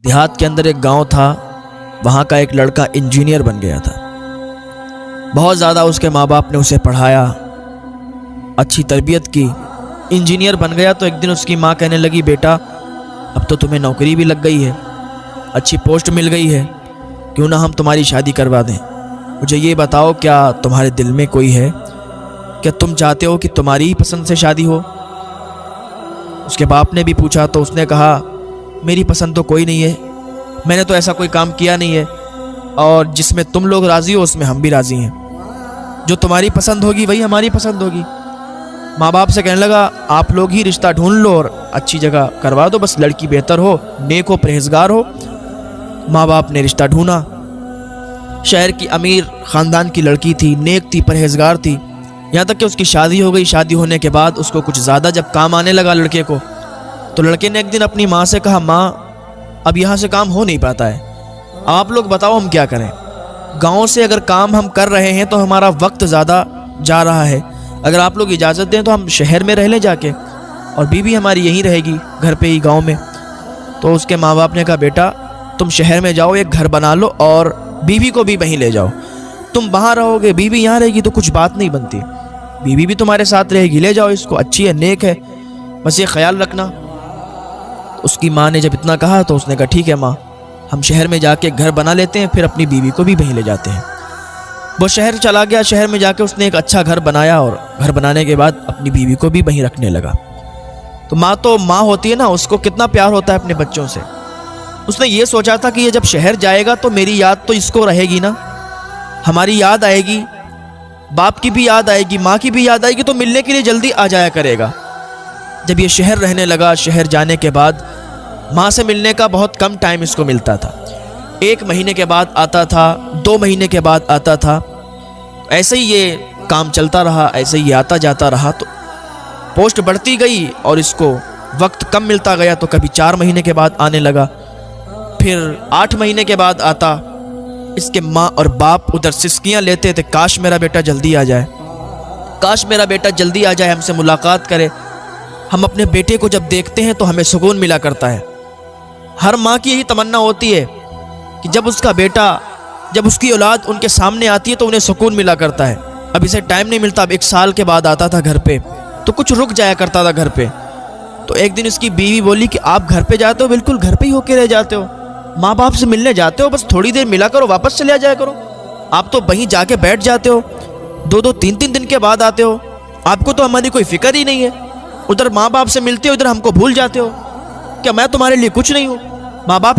دیہات کے اندر ایک گاؤں تھا، وہاں کا ایک لڑکا انجینئر بن گیا تھا۔ بہت زیادہ اس کے ماں باپ نے اسے پڑھایا، اچھی تربیت کی، انجینئر بن گیا۔ تو ایک دن اس کی ماں کہنے لگی، بیٹا اب تو تمہیں نوکری بھی لگ گئی ہے، اچھی پوسٹ مل گئی ہے، کیوں نہ ہم تمہاری شادی کروا دیں؟ مجھے یہ بتاؤ، کیا تمہارے دل میں کوئی ہے؟ کیا تم چاہتے ہو کہ تمہاری ہی پسند سے شادی ہو؟ اس کے باپ نے بھی پوچھا تو اس نے کہا، میری پسند تو کوئی نہیں ہے، میں نے تو ایسا کوئی کام کیا نہیں ہے، اور جس میں تم لوگ راضی ہو اس میں ہم بھی راضی ہیں، جو تمہاری پسند ہوگی وہی ہماری پسند ہوگی۔ ماں باپ سے کہنے لگا، آپ لوگ ہی رشتہ ڈھونڈ لو اور اچھی جگہ کروا دو، بس لڑکی بہتر ہو، نیک ہو، پرہیزگار ہو۔ ماں باپ نے رشتہ ڈھونڈا، شہر کی امیر خاندان کی لڑکی تھی، نیک تھی، پرہیزگار تھی، یہاں تک کہ اس کی شادی ہو گئی۔ شادی ہونے کے بعد اس کو کچھ زیادہ جب کام آنے لگا لڑکے کو، تو لڑکے نے ایک دن اپنی ماں سے کہا، ماں اب یہاں سے کام ہو نہیں پاتا ہے، آپ لوگ بتاؤ ہم کیا کریں؟ گاؤں سے اگر کام ہم کر رہے ہیں تو ہمارا وقت زیادہ جا رہا ہے، اگر آپ لوگ اجازت دیں تو ہم شہر میں رہ لیں جا کے، اور بیوی ہماری یہیں رہے گی گھر پہ ہی گاؤں میں۔ تو اس کے ماں باپ نے کہا، بیٹا تم شہر میں جاؤ، ایک گھر بنا لو اور بیوی کو بھی وہیں لے جاؤ، تم وہاں رہو گے، بیوی یہاں رہے گی تو کچھ بات نہیں بنتی، بیوی بھی تمہارے ساتھ رہے گی، لے جاؤ اس کو، اچھی ہے، نیک ہے، بس یہ خیال رکھنا۔ اس کی ماں نے جب اتنا کہا تو اس نے کہا، ٹھیک ہے ماں، ہم شہر میں جا کے گھر بنا لیتے ہیں، پھر اپنی بیوی کو بھی وہیں لے جاتے ہیں۔ وہ شہر چلا گیا، شہر میں جا کے اس نے ایک اچھا گھر بنایا، اور گھر بنانے کے بعد اپنی بیوی کو بھی وہیں رکھنے لگا۔ تو ماں ہوتی ہے نا، اس کو کتنا پیار ہوتا ہے اپنے بچوں سے۔ اس نے یہ سوچا تھا کہ یہ جب شہر جائے گا تو میری یاد تو اس کو رہے گی نا، ہماری یاد آئے گی، باپ کی بھی یاد آئے گی، ماں کی بھی یاد آئے گی، تو ملنے کے لیے جلدی آ جایا کرے گا۔ جب یہ شہر رہنے لگا، شہر جانے کے بعد ماں سے ملنے کا بہت کم ٹائم اس کو ملتا تھا، 1 مہینے کے بعد آتا تھا، 2 مہینے کے بعد آتا تھا، ایسے ہی یہ کام چلتا رہا، ایسے ہی آتا جاتا رہا، تو پوسٹ بڑھتی گئی اور اس کو وقت کم ملتا گیا، تو کبھی 4 مہینے کے بعد آنے لگا، پھر 8 مہینے کے بعد آتا۔ اس کے ماں اور باپ ادھر سسکیاں لیتے تھے، کاش میرا بیٹا جلدی آ جائے، کاش میرا بیٹا جلدی آ جائے، ہم سے ملاقات کرے۔ ہم اپنے بیٹے کو جب دیکھتے ہیں تو ہمیں سکون ملا کرتا ہے۔ ہر ماں کی یہی تمنا ہوتی ہے کہ جب اس کا بیٹا، جب اس کی اولاد ان کے سامنے آتی ہے تو انہیں سکون ملا کرتا ہے۔ اب اسے ٹائم نہیں ملتا، اب 1 سال کے بعد آتا تھا گھر پہ تو کچھ رک جایا کرتا تھا گھر پہ۔ تو ایک دن اس کی بیوی بولی کہ آپ گھر پہ جاتے ہو، بالکل گھر پہ ہی ہو کے رہ جاتے ہو، ماں باپ سے ملنے جاتے ہو، بس تھوڑی دیر ملا کرو، واپس چلے جایا کرو، آپ تو وہیں جا کے بیٹھ جاتے ہو، 2-2 3-3 دن کے بعد آتے ہو، آپ کو تو ہماری کوئی فکر ہی نہیں ہے، ادھر ماں باپ سے ملتے ہو، ادھر ہم کو بھول جاتے ہو، کیا میں تمہارے لیے کچھ نہیں ہوں؟ ماں باپ